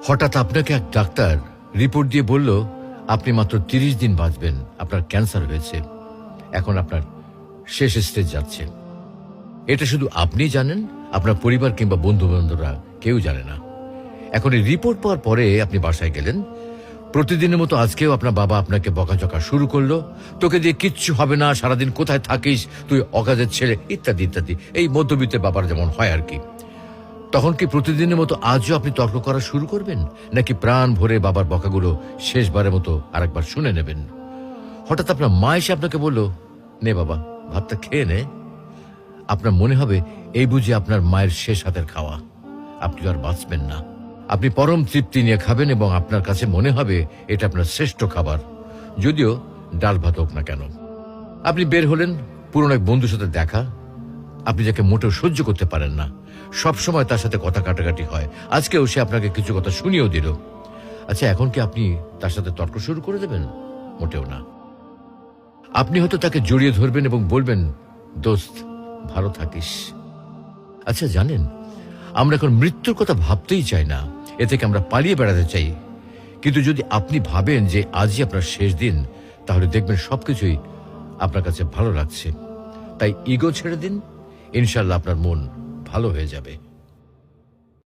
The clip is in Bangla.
হঠাৎ আপনাকে এক ডাক্তার রিপোর্ট দিয়ে বলল আপনি মাত্র ৩০ দিন বাঁচবেন, আপনার ক্যান্সার হয়েছে, এখন আপনার শেষ স্টেজ যাচ্ছে। এটা শুধু আপনিই জানেন, আপনার পরিবার কিংবা বন্ধু বান্ধবরা কেউ জানে না। এখন এই রিপোর্ট পাওয়ার পরে আপনি বাসায় গেলেন, প্রতিদিনের মতো আজকেও আপনার বাবা আপনাকে বকাঝকা শুরু করলো, তোকে দিয়ে কিচ্ছু হবে না, সারাদিন কোথায় থাকিস তুই, অকাজের ছেলে, ইত্যাদি ইত্যাদি। এই মধ্যবিত্তের বাবার যেমন হয় আর কি। তখন কি প্রতিদিনের মতো আজও আপনি তর্ক করা শুরু করবেন, নাকি প্রাণ ভরে বাবার বকাগুলো শেষবারের মতো আরেকবার শুনে নেবেন? হঠাৎ আপনার মা এসে আপনাকে বলল, নে বাবা ভাতটা খেয়ে নে। আপনার মনে হবে এই বুঝি আপনার মায়ের শেষ হাতের খাওয়া, আপনি আর বাঁচবেন না। আপনি পরম তৃপ্তি নিয়ে খাবেন এবং আপনার কাছে মনে হবে এটা আপনার শ্রেষ্ঠ খাবার, যদিও ডাল ভাত হোক না কেন। আপনি বের হলেন, পুরনো এক বন্ধুর সাথে দেখা, আপনি যাকে মোটেও সহ্য করতে পারেন না, সব সময় তার সাথে কথা কাটাকাটি হয়, আজকেও সে আপনাকে কিছু কথা শুনিয়েও দিল। আচ্ছা, এখন কি আপনি তার সাথে তর্ক শুরু করে দেবেন? মোটেও না। আপনি হয়তো তাকে জড়িয়ে ধরবেন এবং বলবেন, দোস্ত ভালো থাকিস। আচ্ছা জানেন, আমরা এখন মৃত্যুর কথা ভাবতেই চাই না, এ থেকে আমরা পালিয়ে বেড়াতে চাই। কিন্তু যদি আপনি ভাবেন যে আজই আপনার শেষ দিন, তাহলে দেখবেন সবকিছুই আপনার কাছে ভালো লাগছে। তাই ইগো ছেড়ে দিন, ইনশাল্লাহ আপনার মন ভালো হয়ে যাবে।